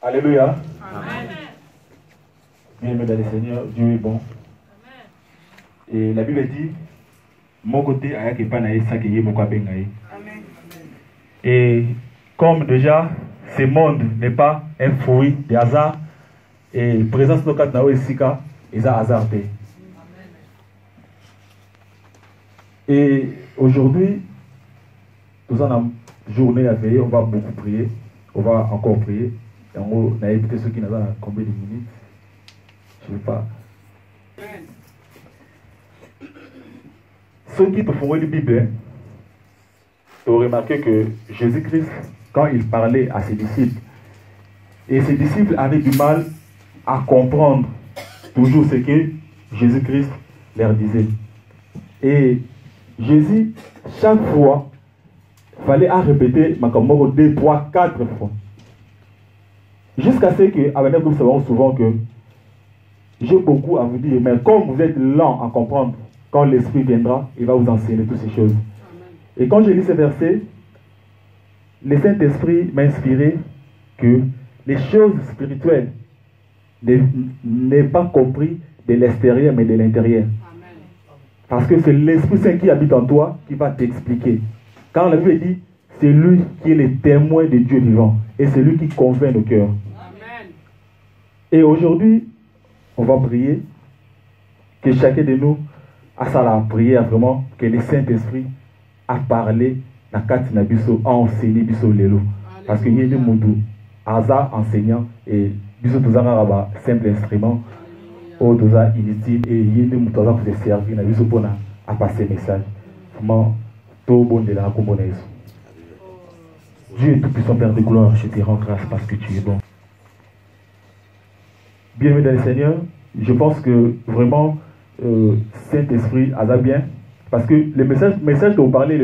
Alléluia. Amen. Bien-aimé dans le Seigneur, Dieu est bon. Amen. Et la Bible dit, mon côté, et comme déjà, ce monde n'est pas un fruit de hasard, et présence de Nao et Sika, ils ont hasardé. Et aujourd'hui, nous avons une journée à veiller, on va beaucoup prier, on va encore prier. Et on a évité ceux qui n'ont pas combien de minutes. Je ne sais pas. Ceux qui te font lire la Bible, tu as remarqué que Jésus-Christ, quand il parlait à ses disciples, et ses disciples avaient du mal à comprendre toujours ce que Jésus-Christ leur disait. Et Jésus, chaque fois, il fallait répéter Makamoro 2, 3, 4 fois. Jusqu'à ce que, avec nous savons souvent que j'ai beaucoup à vous dire, mais comme vous êtes lent à comprendre, quand l'Esprit viendra, il va vous enseigner toutes ces choses. Amen. Et quand j'ai lu ce verset, le Saint-Esprit m'a inspiré que les choses spirituelles n'est pas compris de l'extérieur, mais de l'intérieur. Parce que c'est l'Esprit Saint qui habite en toi qui va t'expliquer. Quand la Bible dit, c'est lui qui est le témoin de Dieu vivant. Et c'est lui qui convainc nos cœurs. Amen. Et aujourd'hui, on va prier que chacun de nous a sa prière vraiment, que le Saint-Esprit a parlé, a enseigné biso lelo. Parce qu'il y a des moudou, Aza enseignant et biso tozanga simple instrument, ou toza inutile et il y a des moudou pour se servir, na biso pour à passer message. Vraiment, tout bon de la communauté. Dieu est tout-puissant, Père de gloire, je te rends grâce parce que tu es bon. Bienvenue dans le Seigneur. Je pense que vraiment, Saint-Esprit a bien. Parce que le message dont vous parlez,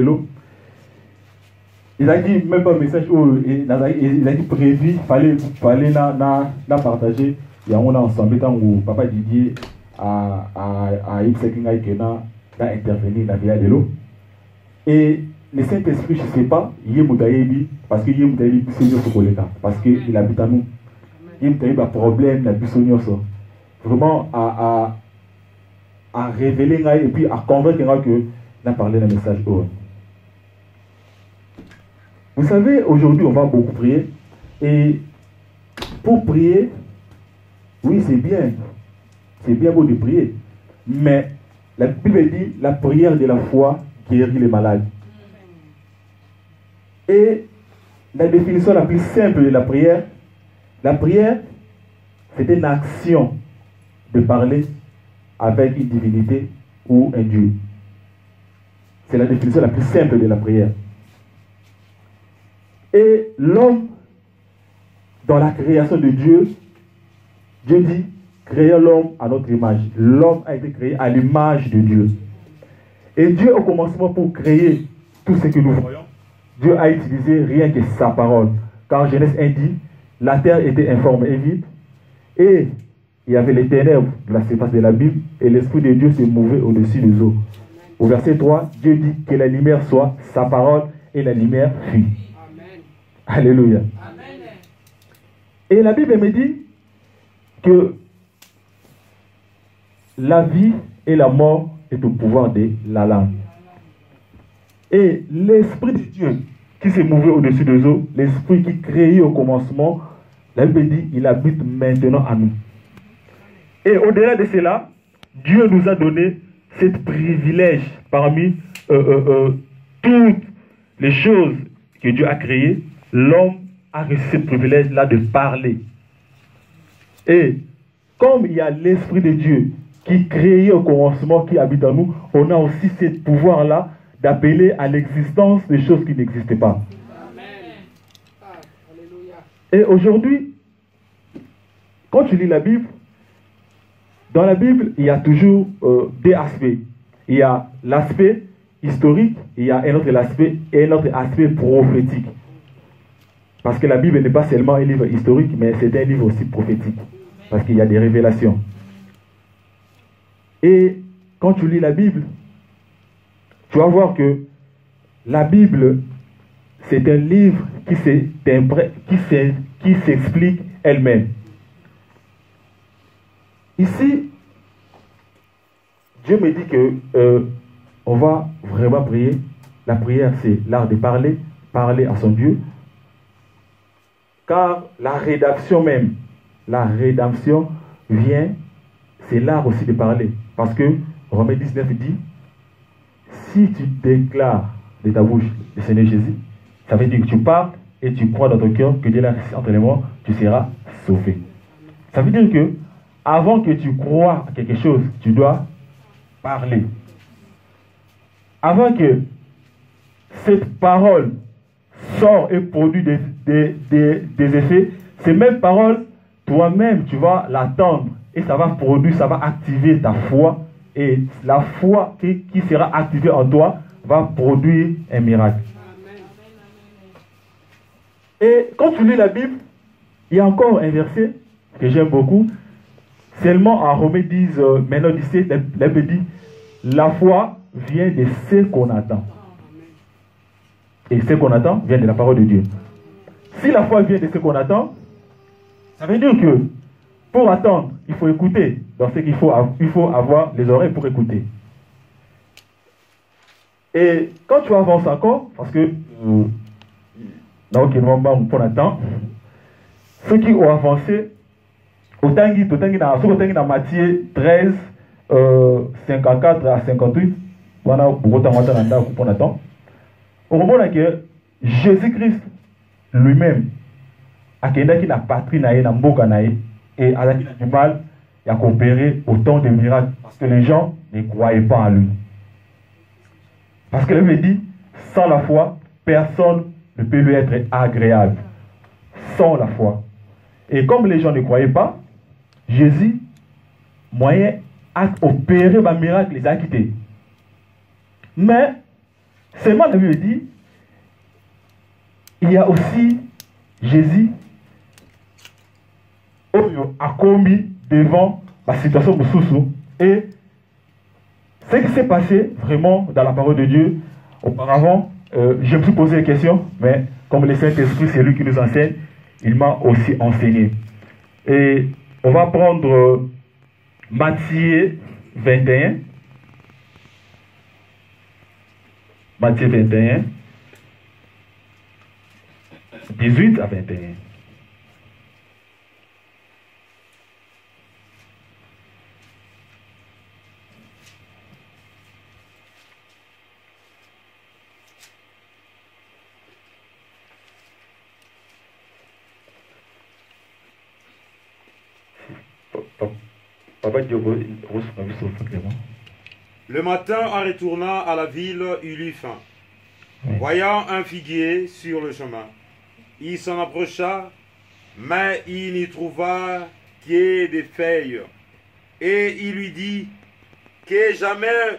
il a dit même pas un message où il a dit prévu, il fallait partager. Il y a un ensemble où Papa Didier a intervenu dans la vie de l'eau. Et le Saint-Esprit, je ne sais pas, il est parce qu'il est parce qu'il habite à nous. Il y a un problème, il y a vraiment à révéler et puis à convaincre que nous parlé d'un message. Vous savez, aujourd'hui, on va beaucoup prier. Et pour prier, oui, c'est bien. C'est bien beau de prier. Mais la Bible dit la prière de la foi guérit les malades. Et la définition la plus simple de la prière, c'est une action de parler avec une divinité ou un Dieu. C'est la définition la plus simple de la prière. Et l'homme, dans la création de Dieu, Dieu dit, créons l'homme à notre image. L'homme a été créé à l'image de Dieu. Et Dieu, au commencement, pour créer tout ce que nous voyons, Dieu a utilisé rien que sa parole. Quand Genèse 1 dit, la terre était informe et vide, et il y avait les ténèbres de la surface de la Bible, et l'Esprit de Dieu se mouvait au-dessus des eaux. Au verset 3, Dieu dit que la lumière soit sa parole, et la lumière fut. Amen. Alléluia. Amen. Et la Bible me dit que la vie et la mort est au pouvoir de la langue. Et l'Esprit de Dieu qui s'est mouvé au-dessus des eaux, l'Esprit qui créait au commencement, la Bible dit, il habite maintenant en nous. Et au-delà de cela, Dieu nous a donné ce privilège parmi toutes les choses que Dieu a créées. L'homme a reçu ce privilège-là de parler. Et comme il y a l'Esprit de Dieu qui créait au commencement, qui habite en nous, on a aussi ce pouvoir-là d'appeler à l'existence des choses qui n'existaient pas. Amen. Et aujourd'hui, quand tu lis la Bible, dans la Bible, il y a toujours deux aspects. Il y a l'aspect historique, et il y a un autre aspect prophétique. Parce que la Bible n'est pas seulement un livre historique, mais c'est un livre aussi prophétique. Parce qu'il y a des révélations. Et quand tu lis la Bible, tu vas voir que la Bible, c'est un livre qui qui s'explique elle-même. Ici, Dieu me dit que on va vraiment prier. La prière, c'est l'art de parler, parler à son Dieu. Car la rédemption même, la rédemption vient, c'est l'art aussi de parler. Parce que Romains 19 dit, si tu déclares de ta bouche le Seigneur Jésus, ça veut dire que tu parles et tu crois dans ton cœur que Dieu l'a ressuscité entre les morts, tu seras sauvé. Ça veut dire que avant que tu crois à quelque chose, tu dois parler. Avant que cette parole sorte et produit des effets, ces mêmes paroles, toi-même, tu vas l'attendre et ça va produire, ça va activer ta foi. Et la foi qui sera activée en toi va produire un miracle. Et quand tu lis la Bible, il y a encore un verset que j'aime beaucoup. Seulement en Romains 10, maintenant 17, la Bible dit, la foi vient de ce qu'on attend. Et ce qu'on attend vient de la parole de Dieu. Si la foi vient de ce qu'on attend, ça veut dire que pour attendre, il faut écouter. Donc c'est qu'il faut avoir les oreilles pour écouter. Et quand tu avances encore, parce que pour attendre, ceux qui ont avancé, autant que dans Matthieu 13, 54 à 58, on voit que Jésus-Christ lui-même a la patrie na mboka nae et a du mal à coopérer autant de miracles parce que les gens ne croyaient pas en lui. Parce que lui dit, sans la foi, personne ne peut lui être agréable. Sans la foi. Et comme les gens ne croyaient pas, Jésus, moyen à opérer un miracle, les a quittés. Mais, seulement la Bible dit, il y a aussi Jésus a commis devant la situation de Soussou. Et ce qui s'est passé vraiment dans la parole de Dieu, auparavant, je me suis posé des questions, mais comme le Saint-Esprit, c'est lui qui nous enseigne, il m'a aussi enseigné. Et on va prendre Matthieu 21. Matthieu 21, 18 à 21. Le matin, en retournant à la ville, il eut faim. Voyant un figuier sur le chemin, il s'en approcha, mais il n'y trouva que des feuilles. Et il lui dit, que jamais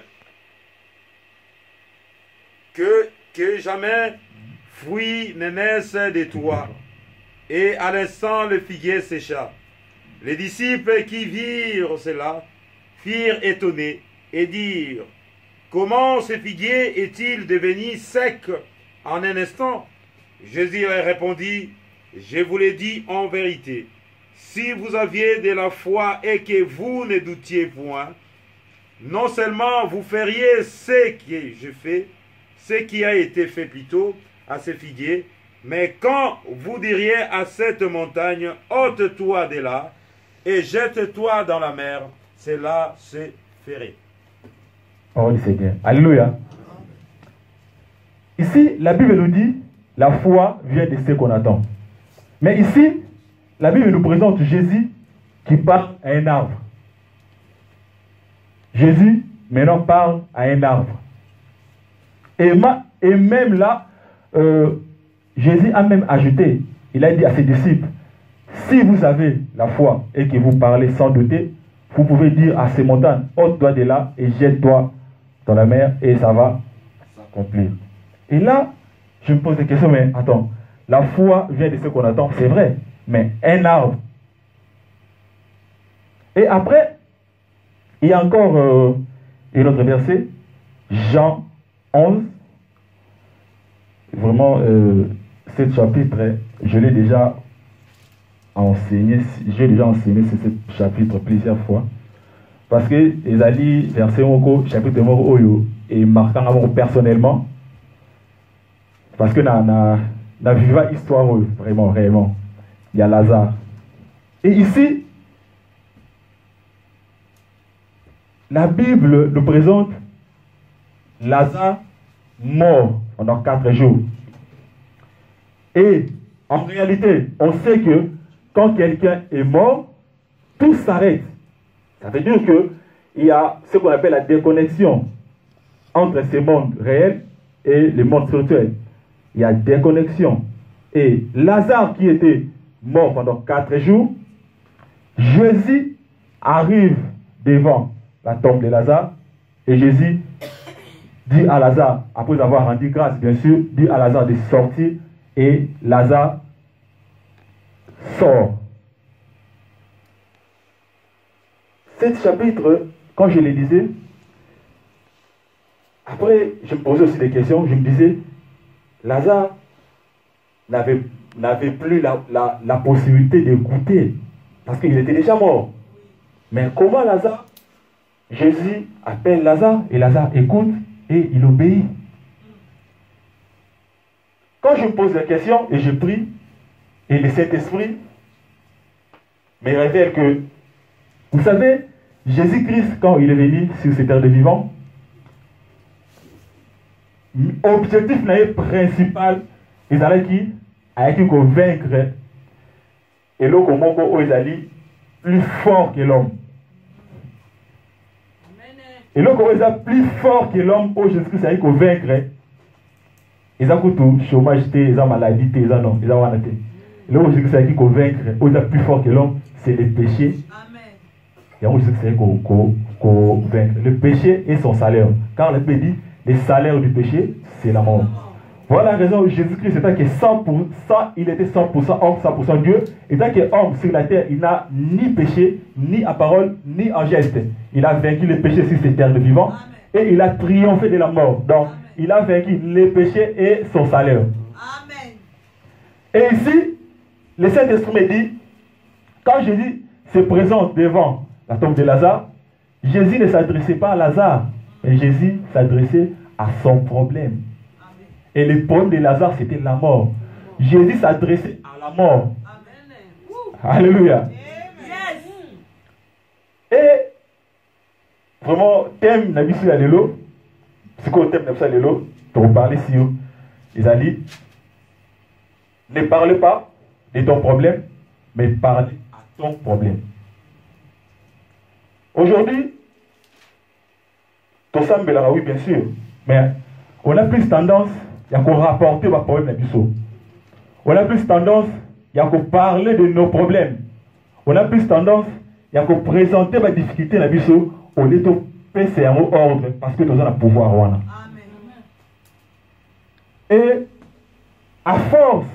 fruit ne naisse de toi. Et à l'instant, le figuier sécha. Les disciples qui virent cela firent étonnés et dirent, comment ce figuier est-il devenu sec en un instant? Jésus leur répondit, je vous l'ai dit en vérité, si vous aviez de la foi et que vous ne doutiez point, non seulement vous feriez ce que je fais, ce qui a été fait plutôt à ce figuier, mais quand vous diriez à cette montagne, ôte-toi de là, et jette-toi dans la mer, cela se ferait. Oh du Seigneur. Alléluia. Ici, la Bible nous dit, la foi vient de ce qu'on attend. Mais ici, la Bible nous présente Jésus qui parle à un arbre. Jésus, maintenant, parle à un arbre. Et même là, Jésus a même ajouté, il a dit à ses disciples, si vous avez la foi et que vous parlez sans douter, vous pouvez dire à ces montagnes, ôte-toi de là et jette-toi dans la mer et ça va s'accomplir. Et là, je me pose des questions, mais attends, la foi vient de ce qu'on attend, c'est vrai, mais un arbre. Et après, il y a encore un autre verset, Jean 11. Vraiment, ce chapitre, je l'ai déjà enseigné, j'ai déjà enseigné ce chapitre plusieurs fois. Parce que les alliés, verset moko, chapitre moko oyo, et marquant personnellement. Parce que na viva histoire, vraiment, vraiment. Il y a Lazare. Et ici, la Bible nous présente Lazare mort pendant 4 jours. Et en réalité, on sait que quand quelqu'un est mort, tout s'arrête. Ça veut dire qu'il y a ce qu'on appelle la déconnexion entre ces mondes réels et les mondes spirituels. Il y a déconnexion. Et Lazare qui était mort pendant 4 jours, Jésus arrive devant la tombe de Lazare et Jésus dit à Lazare, après avoir rendu grâce bien sûr, dit à Lazare de sortir et Lazare sort. Cet chapitre, quand je le lisais, après je me posais aussi des questions, je me disais, Lazare n'avait plus la possibilité de goûter parce qu'il était déjà mort. Mais comment Lazare, Jésus appelle Lazare et Lazare écoute et il obéit. Quand je me pose la question et je prie, et le Saint-Esprit me révèle que, vous savez, Jésus-Christ, quand il est venu sur cette terre de vivant, objectif principal, ils allaient qui a été convaincre et l'autre comment ils allaient plus fort que l'homme. Et l'autre ils allaient plus fort que l'homme, où Jésus-Christ a été convaincre. Ils ont tout chômage, ils ont maladie, ils ont non, ils ont rien. Et l'autre Jésus-Christ a été convaincre, où ils allaient plus fort que l'homme, c'est le péché. Et où Jésus-Christ a été convaincre. Le péché est son salaire. Quand le Bible dit le salaire du péché, c'est la mort. Voilà la raison où Jésus-Christ était que 100%, il était 100% homme, 100% Dieu. Et tant qu'homme sur la terre, il n'a ni péché, ni en parole, ni en geste. Il a vaincu le péché sur cette terre de vivant. Et il a triomphé de la mort. Donc, il a vaincu le péché et son salaire. Amen. Et ici, le Saint-Esprit me dit, quand Jésus se présente devant la tombe de Lazare, Jésus ne s'adressait pas à Lazare, mais Jésus s'adressait à son problème. Et le problème de Lazare, c'était la mort. Jésus s'adressait à la mort. Alléluia. Et vraiment, thème n'a pas l'élo. C'est quoi le thème n'a pas l'élo? Pour parler si ils allaient. Ne parle pas de ton problème, mais parle à ton problème. Aujourd'hui, tout ça, oui, bien sûr, mais on a plus tendance à rapporter nos problèmes. On a plus tendance à parler de nos problèmes. On a plus tendance à présenter nos difficultés au lieu de passer en ordre parce que nous avons le pouvoir. Et à force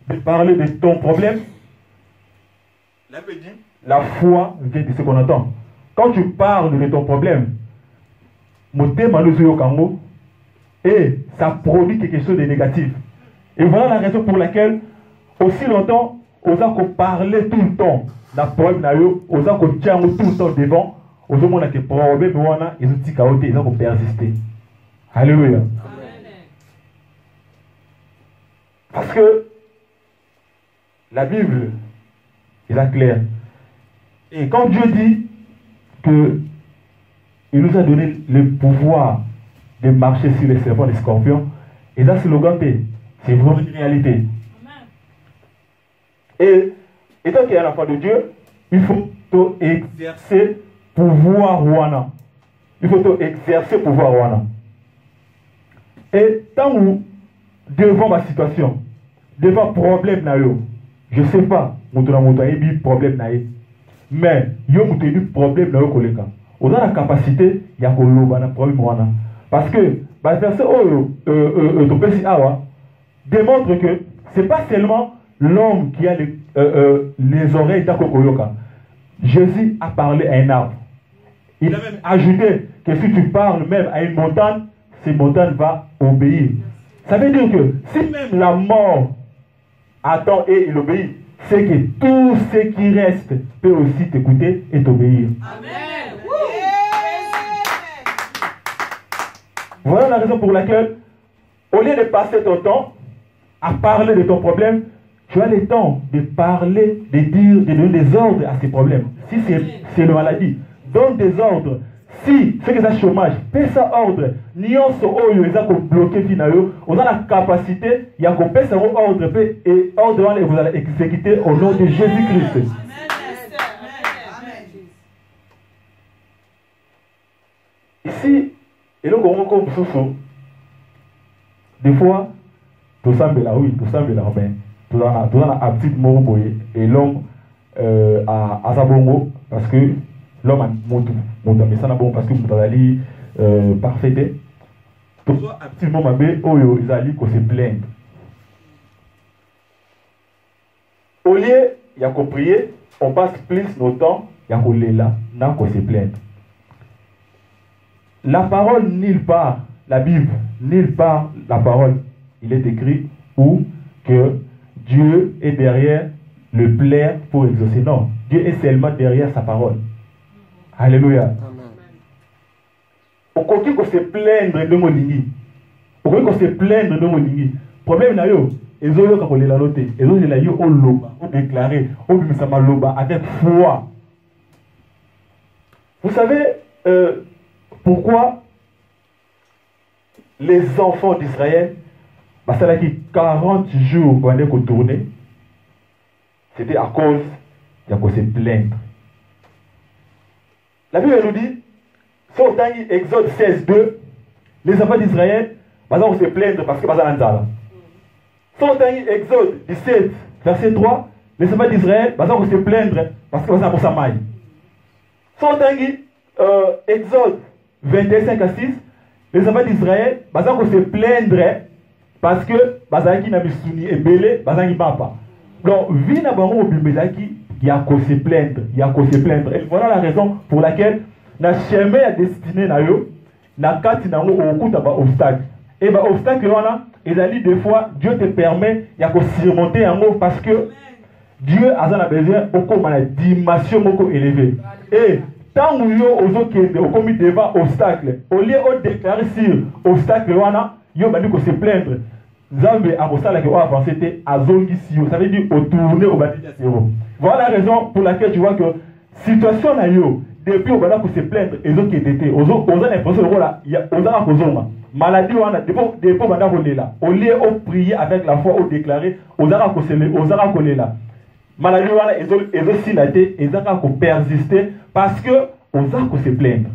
de parler de ton problème, la foi vient de ce qu'on entend. Quand tu parles de ton problème, et ça produit quelque chose de négatif. Et voilà la raison pour laquelle, aussi longtemps, on a parlé tout le temps d'un problème, on a tout le temps devant, on a des problèmes, ils ont dit qu'ils ont persisté. Alléluia. Parce que la Bible est claire. Et quand Dieu dit que il nous a donné le pouvoir de marcher sur les serpents et les scorpions, et là c'est le gambé, c'est vraiment une réalité. Et étant qu'il y a un enfant de Dieu, il faut exercer pouvoir wana. Il faut exercer pouvoir wana. Et tant où devant ma situation, devant problème na yo, je sais pas, problème na yo, mais yo moutou problème na yo koleka. On a la capacité de faire un problème. Parce que le verset démontre que ce n'est pas seulement l'homme qui a les oreilles d'Akokoyoka. Jésus a parlé à un arbre. Il a même ajouté que si tu parles même à une montagne, cette montagne va obéir. Ça veut dire que si même la mort attend et il obéit, c'est que tout ce qui reste peut aussi t'écouter et t'obéir. Amen. Voilà la raison pour laquelle, au lieu de passer ton temps à parler de ton problème, tu as le temps de parler, de dire, de donner des ordres à ces problèmes. Si c'est une maladie, donne des ordres. Si c'est que ça chômage, paie ça ordre. Nyonso oyo eza ko bloquer finayo, on a la capacité, il y a qu'on paie ça ordre et ordre et vous allez exécuter au nom de Jésus-Christ. Ici, et donc on comme soso. Des fois, tout ça là oui, tout ça là ben, tout ça a petit mot boye et l'homme à Sabongo parce que l'homme a monté mais ça n'a bon parce que vous allez parfait. Tout ça a petit mot mabé oyo ils allaient qu'on se plaindre. Au lieu il y a qu'on prier, on passe plus notre temps, il y a qu'on l'est là, n'a qu'on se plaindre. La parole nulle part, la Bible, nulle part la parole, il est écrit où que Dieu est derrière le plaire pour exaucer. Non, Dieu est seulement derrière sa parole. Alléluia. Au côté qu'on se plaindre de mon ligne, au côté qu'on se plaindre de mon ligne, problème là yo, ils ont quand on la noté, ils ont la yo au loba, au déclaré, au bimisama loba avec foi. Vous savez pourquoi les enfants d'Israël, ça a dit 40 jours qu'on est tourné, c'était à cause de se plaindre. La Bible nous dit, sur Exode 16, 2, les enfants d'Israël, on se plaindre parce que c'est un nzala. Sur Exode 17, verset 3, les enfants d'Israël, on se plaindre parce que c'est un samaï. Sur Exode 21, 5 à 6, les enfants d'Israël, on se plaindre parce que bazaki na bisuni ebele bazangi papa. Donc vie na bango bibelaki il y a qu'on se plaindre, il y a qu'on se plaindre. Et voilà la raison pour laquelle na chemin à destiné na yo na kati na ngo okuta ba obstacle. Et ba obstacle wana ezali des fois Dieu te permet il y a qu'on surmonter en haut parce que Dieu a besoin au la dimension moko élevée. Et tant où yo ozokende au commis devant obstacle, au lieu de déclarer sur obstacle wana yo bandi ko se plaindre. Nzambe a posala que o avancer à zongi sio, ça veut dire au tourner au bandi à zéro. Voilà la raison pour laquelle tu vois que situation na yo depuis au bandi ko se plaindre et zo kétété, ozo l'impression là, il y a ozana kozonga. Maladie wana depuis banda ko lela. Au lieu de prier avec la foi ou déclarer ozana ko sele, ozana ko lela. Maladie wana ezo silaté, ezaka ko persister parce que ozana ko se plaindre.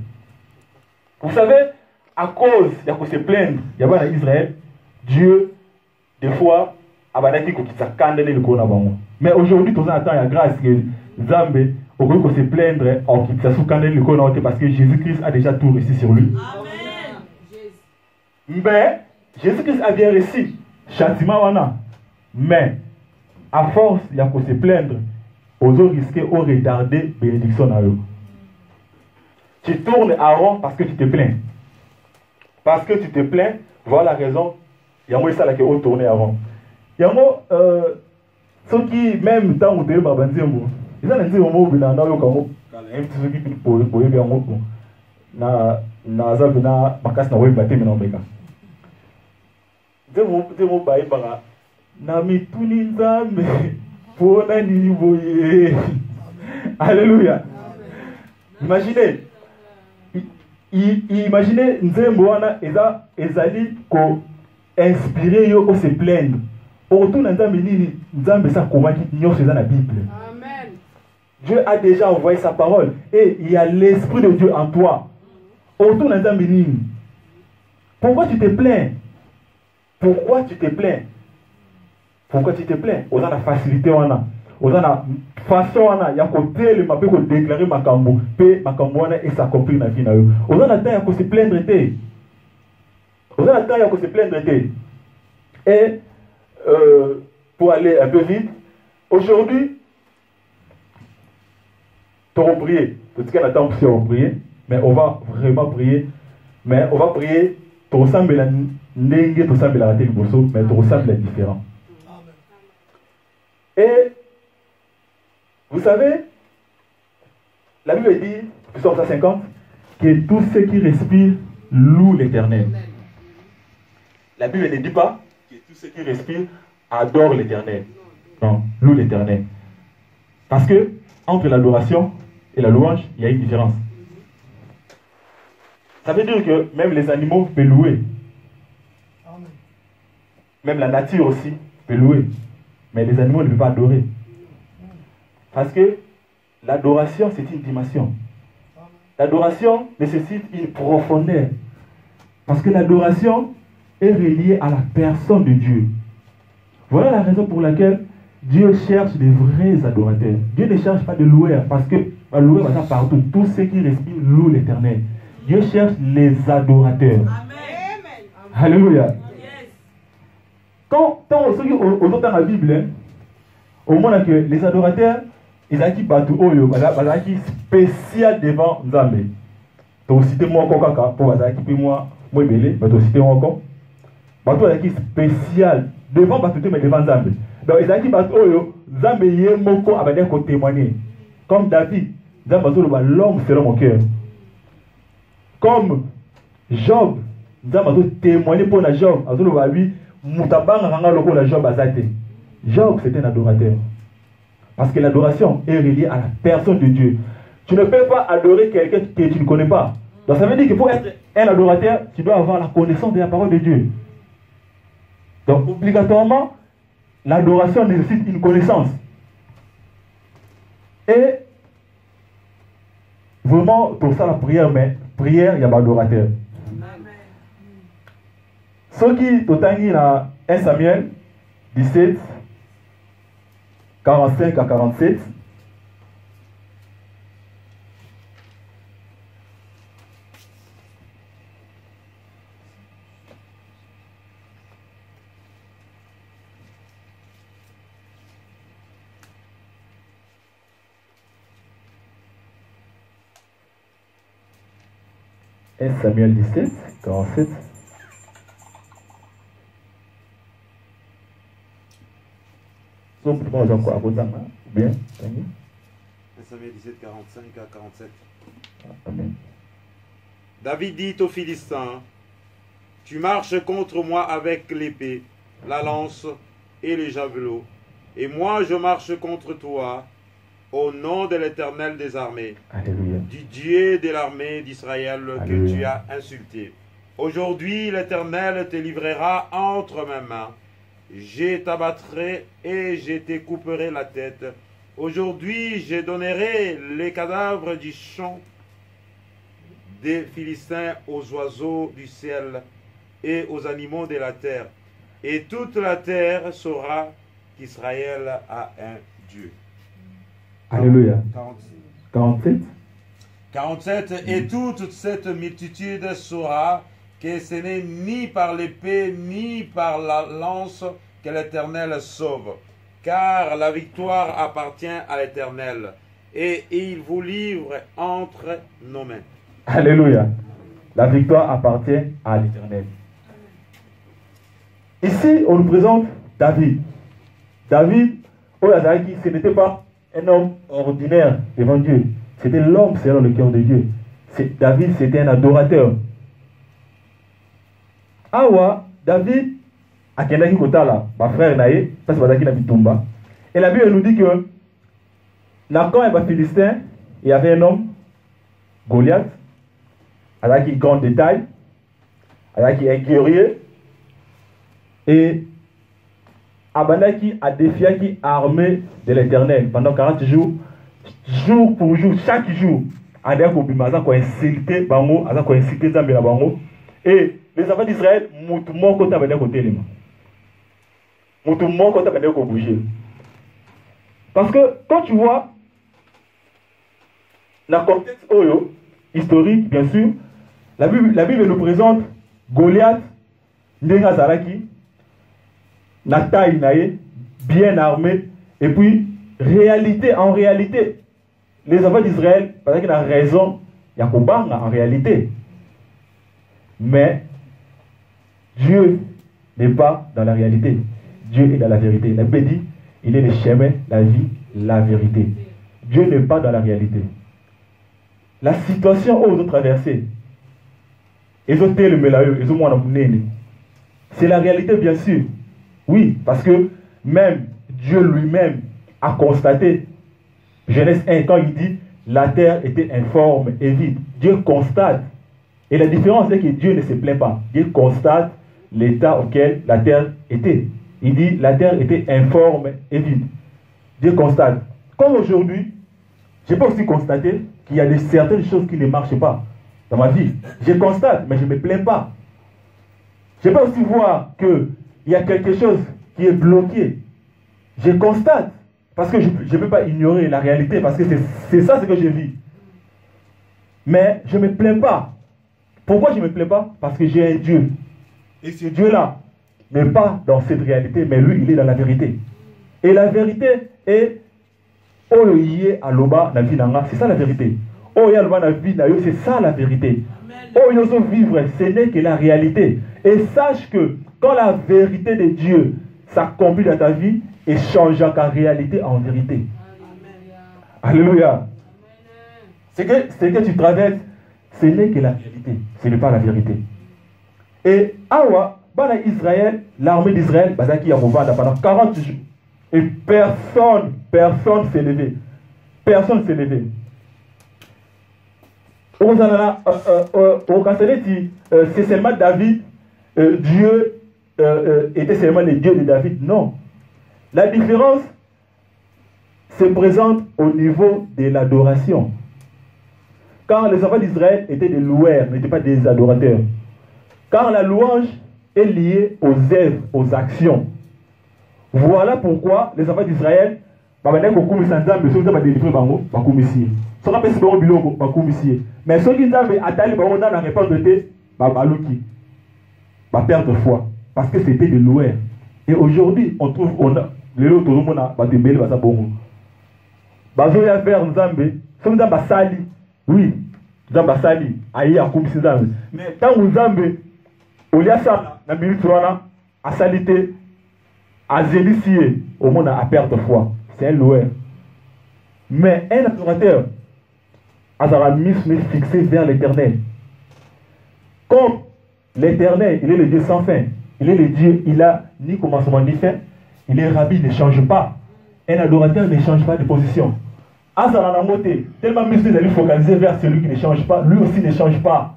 Vous savez, à cause de se plaindre, il y a pas Israël, Dieu, des fois, a banaki ko kitsa kandele le kona bango. Mais aujourd'hui, tout ça attend la grâce que Zambé, au lieu de se plaindre, en kitsa sous kandele le kona parce que Jésus-Christ a déjà tout réussi sur lui. Amen. Mais Jésus-Christ a bien réussi. Châtiment wana. Mais à force, il y a que se plaindre, aux autres risquer ou retarder bénédiction à eux. Tu tournes à rond parce que tu te plains. Parce que tu te plains, voilà la raison. Il y a moi ça là qui est tourné avant. Il y a moi ceux qui même temps où tu es babanzembo. Ils ont dit au mot bina na yo kamo. Un petit ceux qui pour bien mot. Na za bina makas na weba te mina mbeka. Demo bayi bara. Na mituni nzambe pona ni boye. Alléluia. Imaginez. Imaginez nzembo wana ezali ko inspirer yo ko se plaindre. Autour nzambe nini nzambe sa komaki nyonso eza na Bible. Amen. Dieu a déjà envoyé sa parole et il y a l'esprit de Dieu en toi. Autour nzambe nini. Pourquoi tu te plains? Pourquoi tu te plains? Pourquoi tu te plains? On a la facilité wana. On a la façon wana ya ko tele mapé ko déclarer makambo pe makambo wana et s'accomplir na vie na yo. On a la temps ya ko se plaindre té. On a la temps ya ko se plaindre té. Et pour aller un peu vite, aujourd'hui, tu vas prier. Tout ce qu'on attend pour prier, mais on va vraiment prier. Mais on va prier, tu ressembles à Nengue, tu ressembles à la télé, mais tu ressembles à différent. Et Vous savez, la Bible dit, Psaume 150, que tous ceux qui respirent louent l'Éternel. La Bible ne dit pas que tous ceux qui respirent adorent l'Éternel. Non, louent l'Éternel. Parce que entre l'adoration et la louange, il y a une différence. Ça veut dire que même les animaux peuvent louer. Même la nature aussi peut louer. Mais les animaux ne peuvent pas adorer. Parce que l'adoration, c'est une dimension. L'adoration nécessite une profondeur. Parce que l'adoration est reliée à la personne de Dieu. Voilà la raison pour laquelle Dieu cherche des vrais adorateurs. Dieu ne cherche pas de loueurs, parce que louer va partout. Tous ceux qui respirent louent l'Éternel. Dieu cherche les adorateurs. Amen. Alléluia. Quand ceux qui ont dans la Bible, au moment que les adorateurs, ils ont qui sont spécial devant Nzambe. Tu cité moi encore pour moi belé, mais tu cité moi encore. Tu spécial devant mais devant Nzambe. Donc ils ont qui Nzambe yé moko abadé ko témoigner. Comme David, Nzambe l'homme selon mon cœur. Comme Job, Nzambe témoigner pour la Job, Job, c'était un adorateur. Parce que l'adoration est reliée à la personne de Dieu. Tu ne peux pas adorer quelqu'un que tu ne connais pas. Donc ça veut dire qu'il faut être un adorateur, tu dois avoir la connaissance de la parole de Dieu. Donc obligatoirement, l'adoration nécessite une connaissance. Et vraiment, pour ça la prière, mais prière, il y a l'adorateur. Ce qui totangi dans 1 Samuel 17, 45 à 47. Samuel 17, 47. Bien. Samuel 17, 45 à 47. Amen. David dit aux Philistins, tu marches contre moi avec l'épée, la lance et les javelots, et moi je marche contre toi au nom de l'Éternel des armées, Alléluia. du Dieu de l'armée d'Israël que tu as insulté. Aujourd'hui l'Éternel te livrera entre mes mains. Je t'abattrai et je te couperai la tête. Aujourd'hui, je donnerai les cadavres du champ des Philistins aux oiseaux du ciel et aux animaux de la terre. Et toute la terre saura qu'Israël a un Dieu. Alléluia. 47. 47. 47. Et toute cette multitude saura que ce n'est ni par l'épée ni par la lance que l'Éternel sauve, car la victoire appartient à l'Éternel, et il vous livre entre nos mains. Alléluia. La victoire appartient à l'Éternel. Ici, on nous présente David. David, ce n'était pas un homme ordinaire devant Dieu. C'était l'homme selon le cœur de Dieu. David, c'était un adorateur. Awa, David, akendaki kotala, ma frère naé, parce que bazaki na bitumba. Et la Bible nous dit que dans le camp des Philistins, il y avait un homme, Goliath, avec une grande détail, avec un guerrier, et Abanaki a défié qui armée de l'Éternel pendant 40 jours, jour pour jour, chaque jour. Adako Bimaza ko insulté bango, aza ko insulté Zambé na bango. Et les enfants d'Israël, moutoumon kota bende ko telema. Moutoumon kota bende ko bouger. Parce que quand tu vois dans le contexte historique, bien sûr, la Bible nous présente Goliath, Ndenga Zaraki, Nataï Naé, bien armé, et puis en réalité, les enfants d'Israël, parce qu'il a raison, il y a en réalité. Mais Dieu n'est pas dans la réalité. Dieu est dans la vérité. La Bible dit, il est le chemin, la vie, la vérité. Dieu n'est pas dans la réalité. La situation où vous traversez, c'est la réalité, bien sûr. Oui, parce que même Dieu lui-même a constaté, Genèse 1, quand il dit la terre était informe et vide. Dieu constate. Et la différence est que Dieu ne se plaint pas. Dieu constate l'état auquel la terre était. Il dit la terre était informe et vide. Dieu constate. Comme aujourd'hui, je peux aussi constater qu'il y a certaines choses qui ne marchent pas dans ma vie. Je constate, mais je ne me plains pas. Je peux aussi voir qu'il y a quelque chose qui est bloqué. Je constate, parce que je ne peux pas ignorer la réalité, parce que c'est ça ce que je vis. Mais je ne me plains pas. Pourquoi je ne me plains pas? Parce que j'ai un Dieu. Et ce Dieu-là n'est pas dans cette réalité, mais lui, il est dans la vérité. Et la vérité est c'est ça la vérité. C'est ça la vérité. Vivre, ce n'est que la réalité. Et sache que quand la vérité de Dieu s'accomplit dans ta vie, et change ta réalité en vérité. Alléluia. Ce que tu traverses, ce n'est que la réalité. Ce n'est pas la vérité. Et Awa, Israël, l'armée d'Israël, pendant 40 jours. Et personne s'est levé. Personne s'est levé. C'est seulement David, Dieu était seulement le Dieu de David. Non. La différence se présente au niveau de l'adoration. Car les enfants d'Israël étaient des loueurs, n'étaient pas des adorateurs. Car la louange est liée aux œuvres, aux actions. Voilà pourquoi les enfants d'Israël, mais ceux qui avaient atteint la réponse de perdre de foi. Parce que c'était des loueurs. Et aujourd'hui, on trouve, les autres, on a des belles bases à bongo. Bazoya faire Nzambe, comme Nzamba Sali, oui, Nzamba Sali, aïe à Koumsi Nzambe. Mais tant Nzambe, au lieu ça, la minute à salité, à zélissier, au monde à perdre de foi. C'est un loueur. Mais un adorateur, Azaramisme fixé vers l'éternel. Comme l'éternel, il est le Dieu sans fin. Il est le Dieu, il a ni commencement ni fin. Il est rabbi, il ne change pas. Un adorateur ne change pas de position. Azaranamote, tellement musclé d'aller focaliser vers celui qui ne change pas, lui aussi ne change pas.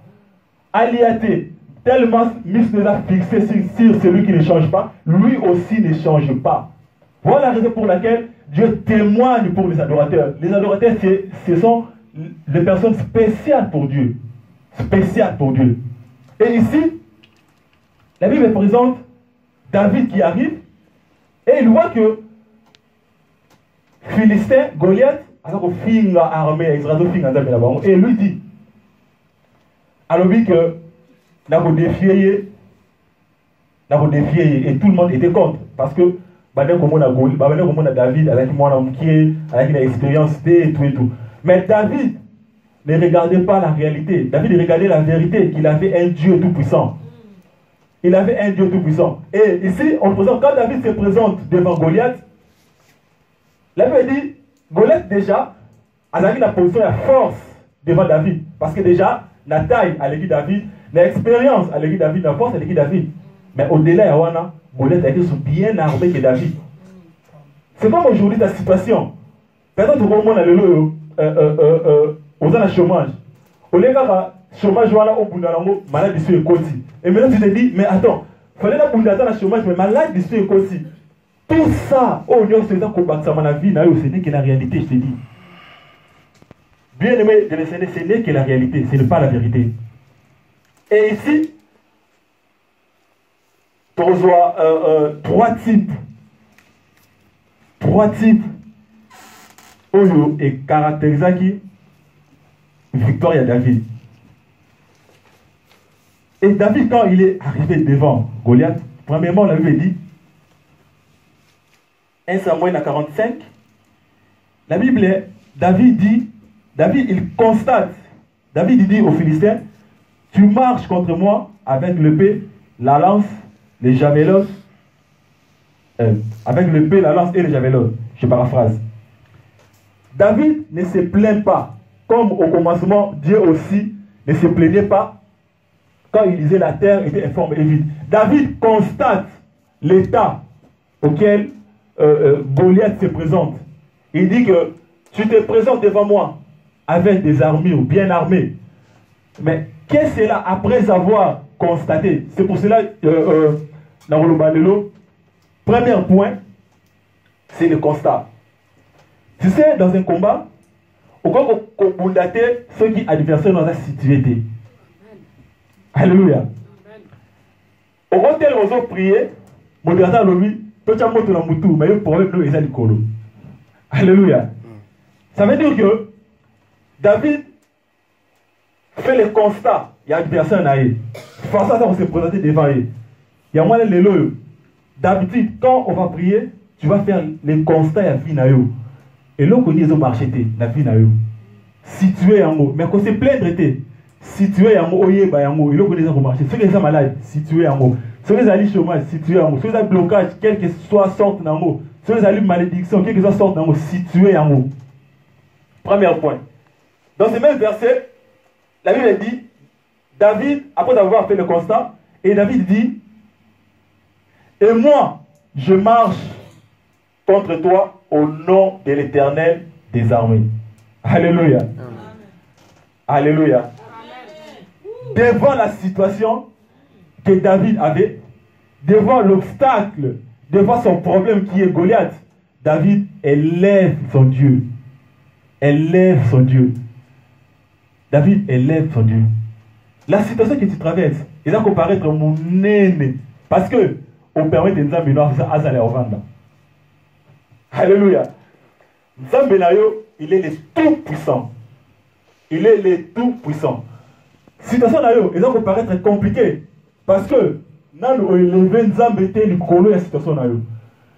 Aliaté, tellement musclé à fixer sur celui qui ne change pas, lui aussi ne change pas. Voilà la raison pour laquelle Dieu témoigne pour les adorateurs. Les adorateurs, ce sont des personnes spéciales pour Dieu. Spéciales pour Dieu. Et ici, la Bible présente David qui arrive et il voit que Philistin, Goliath, et lui dit, alors lui que n'a pas défié et tout le monde était contre parce que David avec l'expérience et tout. Mais David ne regardait pas la réalité. David regardait la vérité, qu'il avait un Dieu tout-puissant. Il avait un Dieu tout-puissant. Et ici, on présente, quand David se présente devant Goliath, la Bible dit, Goliath déjà, a la position la force devant David. Parce que déjà, la taille à l'équipe David, l'expérience à l'équipe David, la force à l'équipe David. Mais au-delà, Goliath a été bien armé que David. C'est comme aujourd'hui ta situation. Peut-être que on a le chômage. Au lieu de chômage, au bout de maladie sur le côté. Et maintenant tu te dis, mais attends, il fallait pas le chômage, mais maladie sur le côté. Tout ça, oh, c'est ça qu'on bat ça dans la vie, ce n'est que la réalité, je te dis. Bien aimé, ce n'est que la réalité, ce n'est pas la vérité. Et ici, tu reçois trois types Oyo et caractérisant qui victoire à David. Et David, quand il est arrivé devant Goliath, premièrement, on l'avait dit, 1 Samuel 45, la Bible, David il constate, David il dit aux Philistins, tu marches contre moi avec l'épée, la lance, les javelots, avec l'épée, la lance et les javelots. Je paraphrase. David ne se plaint pas. Comme au commencement, Dieu aussi ne se plaignait pas quand il disait la terre était informe et vide. David constate l'état auquel Goliath se présente. Il dit que tu te présentes devant moi avec des armures bien armées. Mais qu'est-ce que c'est là après avoir constaté? C'est pour cela, dans le Balelo, premier point, c'est le constat. Tu sais, dans un combat, au cas où on date ceux qui adversaires dans la situation. Alléluia. Au hôtel, on a prié, modérateur lui, tout le monde dans le mais le problème, nous, c'est le colo. Alléluia. Ça veut dire que David fait le constat. Il y a adversaire à eux. Face à ça, on s'est présenté devant eux. Il y a moins de l'élo. D'habitude, quand on va prier, tu vas faire les constats à vie. Et là, on dit qu'ils ont marché, la vie. Situé en haut. Mais quand c'est plein de situé en haut, il y a un mot. Et là, on dit qu'ils ont marché. Ceux qui sont malades, situé en haut. Ceux qui ont chômage, situé en haut. Ceux qui ont blocage, quel que soit sorte en haut. Ceux qui ont malédiction, quel que soit sorte en haut, situé en haut. Premier point. Dans ce même verset, la Bible dit, David, après avoir fait le constat, et David dit, et moi, je marche contre toi au nom de l'Éternel des armées. Alléluia. Amen. Alléluia. Amen. Devant la situation que David avait, devant l'obstacle, devant son problème qui est Goliath, David élève son Dieu. Élève son Dieu. David élève son Dieu. La situation que tu traverses, il va comparaître mon aîné. Parce que on permet de nous amener à aller au Vanda. Alléluia. Nzambenayo, il est le tout-puissant. Il est le tout-puissant. Situation nayo, il va paraître compliqué. Parce que nous avons élevé Nzambete le colo la situation nayo.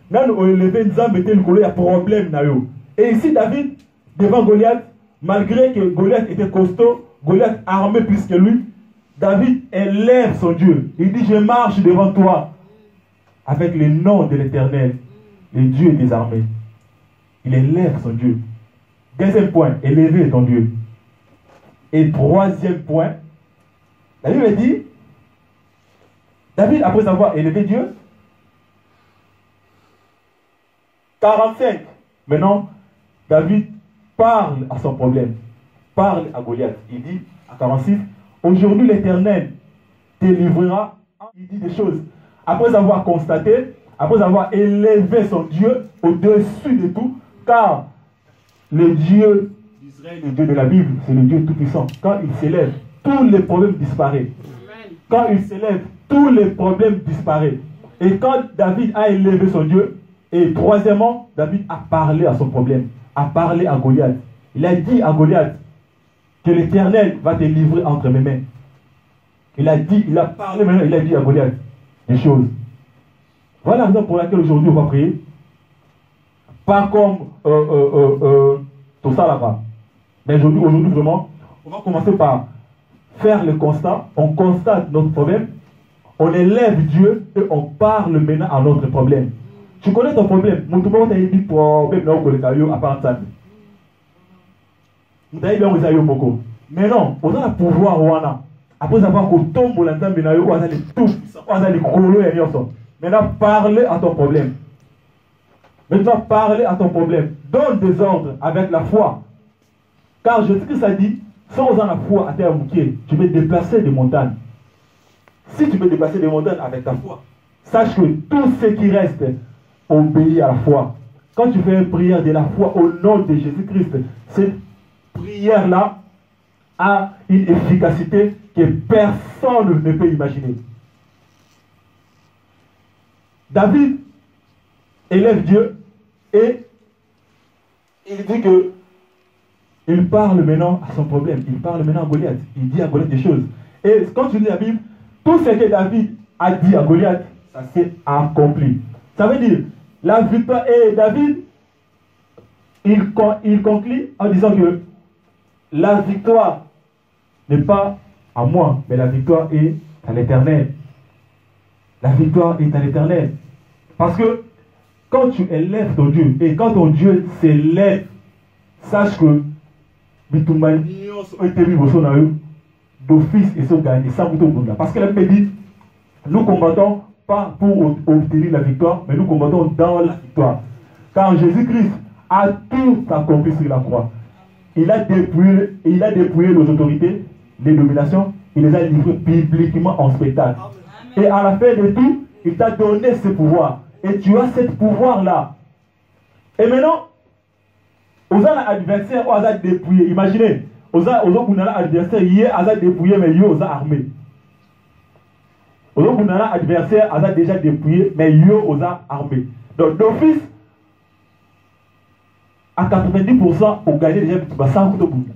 Nous avons élevé Nzambete le colo la problème nayo. Et ici David devant Goliath, malgré que Goliath était costaud, Goliath armé plus que lui, David élève son Dieu. Il dit, je marche devant toi avec le nom de l'Éternel, le Dieu des armées. Il élève son Dieu. Deuxième point, élever ton Dieu. Et troisième point, la Bible dit, David, après avoir élevé Dieu, 45, maintenant, David parle à son problème, parle à Goliath. Il dit à 46, aujourd'hui l'Éternel te livrera. Il dit des choses. Après avoir constaté, après avoir élevé son Dieu au-dessus de tout, car le Dieu d'Israël, le Dieu de la Bible, c'est le Dieu tout-puissant. Quand il s'élève, tous les problèmes disparaissent. Quand il s'élève, tous les problèmes disparaissent. Et quand David a élevé son Dieu, et troisièmement, David a parlé à son problème, a parlé à Goliath. Il a dit à Goliath que l'Éternel va te livrer entre mes mains. Il a dit, il a parlé maintenant, il a dit à Goliath des choses. Voilà la raison pour laquelle aujourd'hui on va prier. Pas comme tout ça là-bas. Mais aujourd'hui vraiment, on va commencer par faire le constat. On constate notre problème. On élève Dieu et on parle maintenant à notre problème. Tu connais ton problème. Mon tout le monde a dit problème là où à part ça. Mais non, on a le pouvoir. Après avoir tombe maintenant, parler à ton problème. Maintenant, parler à ton problème. Donne des ordres avec la foi. Car je sais que ça dit, sans la foi à terre bouquet, tu peux déplacer des montagnes. Si tu peux déplacer des montagnes avec ta foi, sache que tout ce qui reste obéit à la foi. Quand tu fais une prière de la foi au nom de Jésus-Christ, cette prière-là a une efficacité que personne ne peut imaginer. David élève Dieu et il dit que il parle maintenant à son problème. Il parle maintenant à Goliath. Il dit à Goliath des choses. Et quand tu lis la Bible, tout ce que David a dit à Goliath, ça s'est accompli. Ça veut dire, la victoire, et David, il conclut en disant que la victoire n'est pas à moi, mais la victoire est à l'Éternel. La victoire est à l'Éternel. Parce que quand tu élèves ton Dieu, et quand ton Dieu s'élève, sache que bitumba nyonso été liboso na yo d'office et se gagner sans tout monde. Parce que la Bible dit, nous combattons pas pour obtenir la victoire, mais nous combattons dans la victoire. Car Jésus-Christ a tout accompli sur la croix. Il a dépouillé les autorités, les dominations, il les a livrées publiquement en spectacle. Et à la fin de tout, il t'a donné ce pouvoir. Et tu as ce pouvoir-là. Et maintenant, aux adversaires, aux a dépouillé. Imaginez, aux adversaires, hier, aux a dépouillé, mais hier, aux a armé. Aux adversaires, aux a déjà dépouillé, mais hier, aux a armé. Donc, d'office, à 90%, on gagne déjà 100 coups de bout.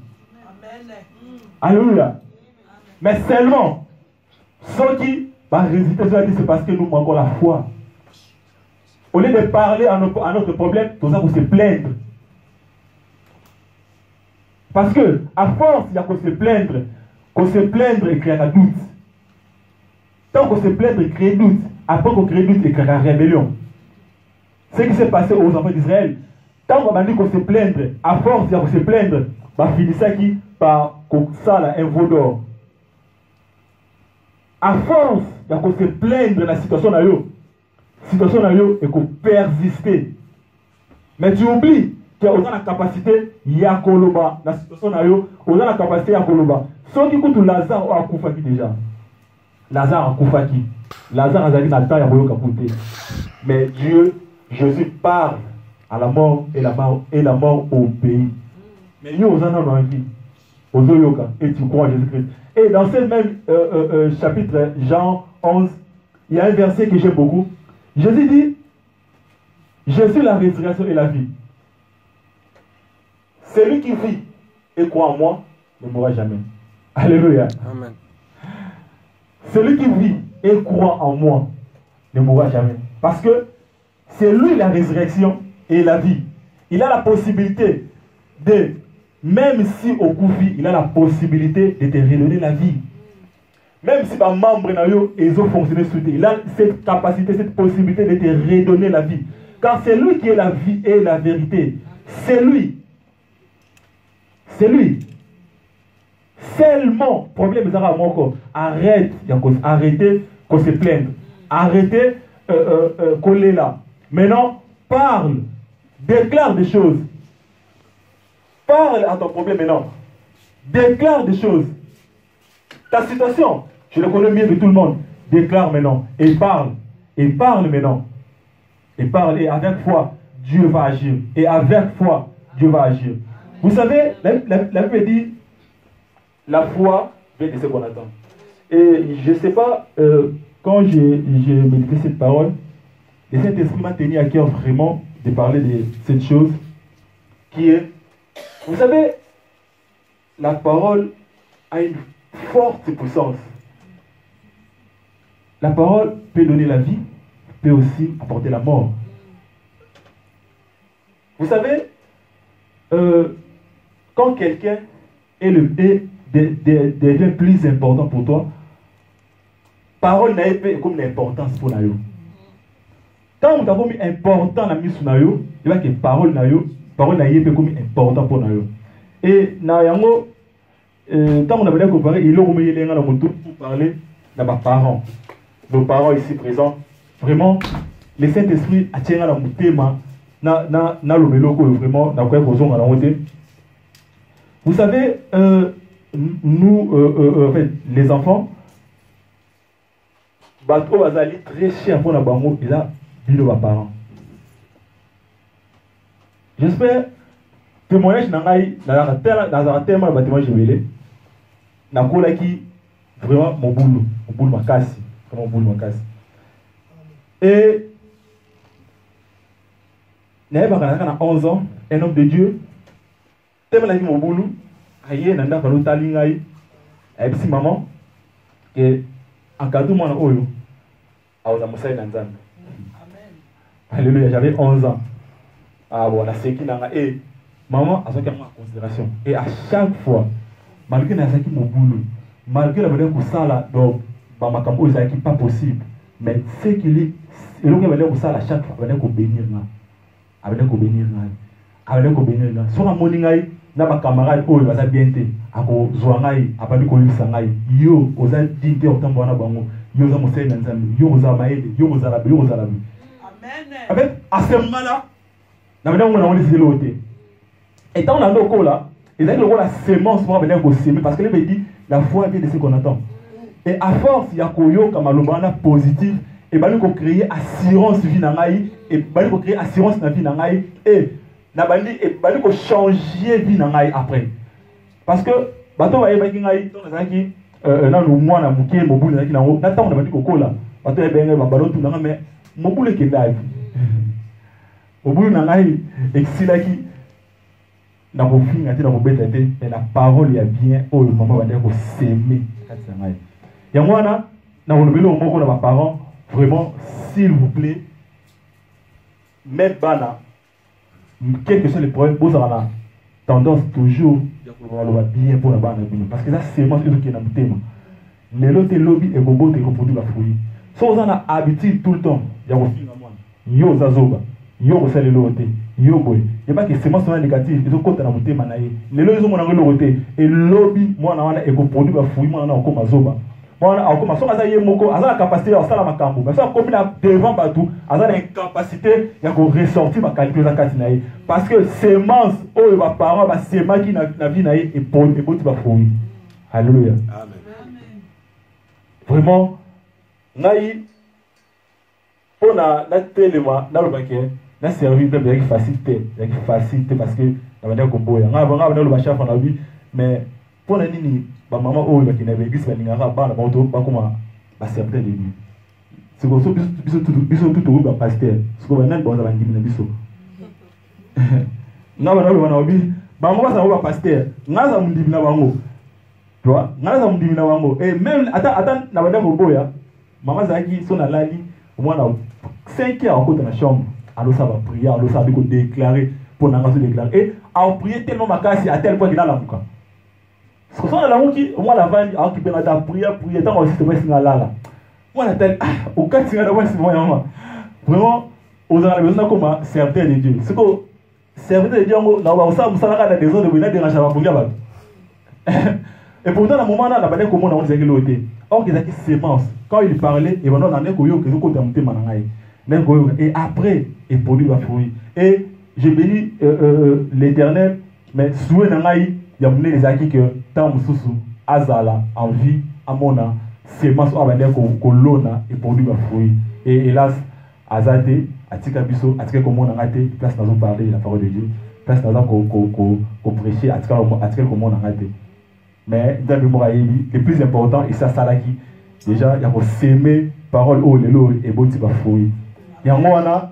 Alléluia. Mais seulement, ceux qui vont résister, c'est parce que nous manquons la foi. Au lieu de parler à notre problème, tout ça, vous se plaindre. Parce que, à force, il y a qu'on se plaindre et créer un doute. Tant qu'on se plaindre et créer doute, après qu'on crée doute et créer une rébellion. Ce qui s'est passé aux enfants d'Israël, tant qu'on a dit qu'on se plaindre, à force, il y a qu'on se plaindre, bah, finit ça qui par ça, là, un veau d'or. À force, il y a qu'on se plaindre de la situation là, et qu'on persister. Mais tu oublies qu'on a la capacité ya koloba la situation na yo, on a la capacité ya koloba. Ceux qui écoutent Lazare a koufaki déjà. Lazare a koufaki. Lazare a dit na ta ya boyo kapouté. Mais Dieu, Jésus parle à la mort et la mort au pays. Mais yo on a dans la vie. Ozoyoka et tu crois en Jésus-Christ. Et dans ce même chapitre Jean 11, il y a un verset que j'aime beaucoup. Jésus dit, je suis la résurrection et la vie. Celui qui vit et croit en moi ne mourra jamais. Alléluia. Amen. Celui qui vit et croit en moi ne mourra jamais. Parce que c'est lui la résurrection et la vie. Il a la possibilité de, même si au coup vie, il a la possibilité de te redonner la vie. Même si par membre ils ont fonctionné sous il a cette capacité, cette possibilité de te redonner la vie. Car c'est lui qui est la vie et la vérité. C'est lui. C'est lui. Seulement, problème est à mon corps. Arrêtez qu'on se plaigne. Arrêtez coller là. Maintenant, parle. Déclare des choses. Parle à ton problème maintenant. Déclare des choses. Ta situation, je le connais mieux que tout le monde. Déclare maintenant. Et parle. Et parle maintenant. Et parle. Et avec foi, Dieu va agir. Et avec foi, Dieu va agir. Vous savez, la Bible dit, la foi vient de ce qu'on attend. Et je ne sais pas, quand j'ai médité cette parole, le Saint-Esprit m'a tenu à cœur vraiment de parler de cette chose qui est, vous savez, la parole a une forte puissance. La parole peut donner la vie, peut aussi apporter la mort. Vous savez, quand quelqu'un devient plus important pour toi, parole n'a pas comme l'importance pour nous. Quand nous avons mis important la mise sur nous, il va que parole n'a pas comme important pour nous. Et quand on a bien comparé, il a remis les gens pour parler de nos parents. Nos parents ici présents, vraiment, le Saint-Esprit a tiré dans mon thème, na le méloko vraiment, na quoi besoin à la montée. Vous savez, nous, en fait, les enfants, bateau bazali très cher pour la bango, et là, bilo va parents. J'espère, témoignage nangai, dans un thème, le bâtiment j'ai na kola qui vraiment mon boulot ma casse, vraiment boulot ma casse. Et n'avait pas 11 ans, un homme de Dieu. Tellement la vie mon boulot, aïe nanda kalo talingai, et puis maman, que en cadeau mon oyo, a osa musai nanzan. Alléluia, j'avais 11 ans. Ah bon, la séquille nanga et maman a ça en considération. Et à chaque fois, malgré na saki mon boulot, malgré la manière que ça là, donc bah ma campo ça qui pas possible, mais c'est qu'il est, et donc il va dire que ça à chaque fois, il va dire qu'on bénir là, il va dire qu'on bénir là. avec ko benela so na moni ngai na ba camarade oyo baza bien te ako zwa ngai apandi ko yisa ngai yo oza dinte otambo na bango yo za mosai na nzambe yo oza maele yo oza la amen avec à ce moment là na bana ngona ngoni zelo te et tant na ndoko là et là la sémence pour venir ko semer parce que il dit la foi vient de ce qu'on attend et à force ya koyo kama lobana positif et bali ko créer assurance vie na ngai et bali ko créer assurance na vie na ngai et na bandi et bali ko changer vie na ngai après parce que bato ba yeba ki ngai to na ki na no mwana muke mobulu na ki na ngo na tango na bandi ko kola bato ya benga ba balo tu na mais mobulu ke live mobulu na ngai exila ki na ko finga te na ko beta te mais la parole ya bien o le maman ba ko s'aimer kati na ngai ya mwana na ko lobelo moko na ba parents vraiment s'il vous plaît même bana quel que soit les problèmes vous avez la tendance toujours à bien pour la bana parce que ça c'est moi qui est dans le thème mais l'autre lobby et gobo te reproduire la fruit so vous en a habitude tout le temps ya ko finga mwana yo zazoba yo ko sale l'autre yo boy et pas que c'est moi sont négatif ils ont compte dans le thème na ye les lois ils ont mon l'autre et lobby moi na wana et ko produire la fruit moi na ko mazoba voilà, alors comment ça y est moko, à la capacité à ça makambo, mais ça comme il devant batou, à la incapacité il y a qu'on ressortir ma qualité la katinaï parce que semence oh va parent va semence qui na vie naï et pour et pour tu vas fruit. Alléluia. Amen. Vraiment naï on a na tellement na le baquet, na servir de bien facilité parce que la manière qu'on boit, on a le bachaf en vie mais pour la nini ba maman oyo ba kina l'église ba ningaka bana ba to ba kuma ba serviteur de Dieu c'est comme ça biso tout ba pasteur c'est comme nan ba za ba ngimi na biso na ba na obi ba maman sa ba pasteur ngaza mundimi na bango tu vois ngaza mundimi na bango et même attends na ba ndako boya maman za ki so na lali au moins na 5 heures en côté na chambre alors ça va prier alors ça va déclarer pour na ngazo déclarer et à prier tellement makasi à tel point qu'il a la muka. Ce sont la qui moi la vanne qui peut la prière tant aussi c'est pas là moi la tête au cas tu vas c'est moi vraiment aux gens besoin comme serviteur de Dieu c'est que serviteur de Dieu na ba ça musala ka des autres de déranger ba pour yaba et pourtant à moment là la bande comment on disait que l'autre or qu'ils a qui sémence quand il parlait et maintenant on a ko yo que ko tamte manangai et après et produit va fruit et je bénis l'Éternel mais souhait nangai il y a les acquis que tant mususu azala en vie amona semence abandé ko lona et produit ba fruit et hélas azate atika biso atika ko mona ngate place dans parler la parole de Dieu place dans ko prêcher atika ko mona ngate mais dans le morayebi le plus important et ça salaki déjà il y a ko semer parole au lelo et boti ba fruit yango wana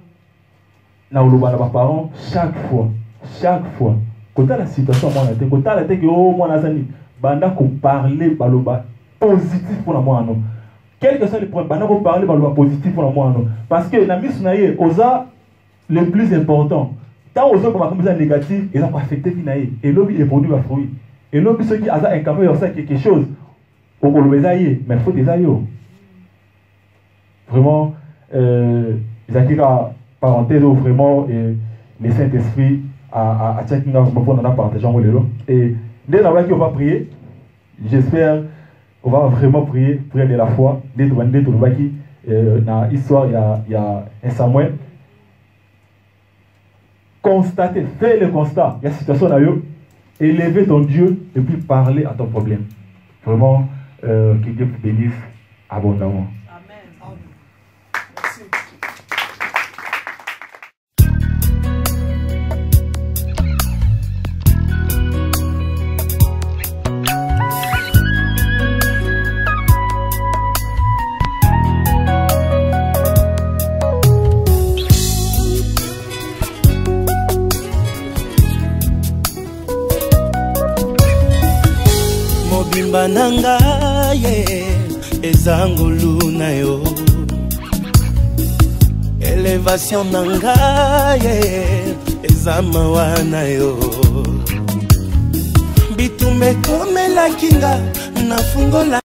na oloba ba parents chaque fois quand la situation moi était quand la tête que oh moi nazani banda ko parler baloba positif pour la moi non quel que soit le problème banda ko parler baloba positif pour la moi non parce que na misnaye oza le plus important tant aux autres comme ça négatif ils ont affecté finaye et lobby est produit la fruit et lobby ceux qui a incapable de faire quelque chose au kolobezaye mais faut des ayo vraiment Zakira parenthèse vraiment le Saint-Esprit à chacun on a partagé en lelo et dès la qui on va prier j'espère on va vraiment prier de la foi dès tout le qui dans l'histoire il y a un Samuel constater faire le constat il y a situation là élever ton Dieu et puis parler à ton problème vraiment que Dieu bénisse abondamment. Bananga ye ezangulu na yo elevation nanga ye ezamawa na yo bitumbe komela kinga nafungola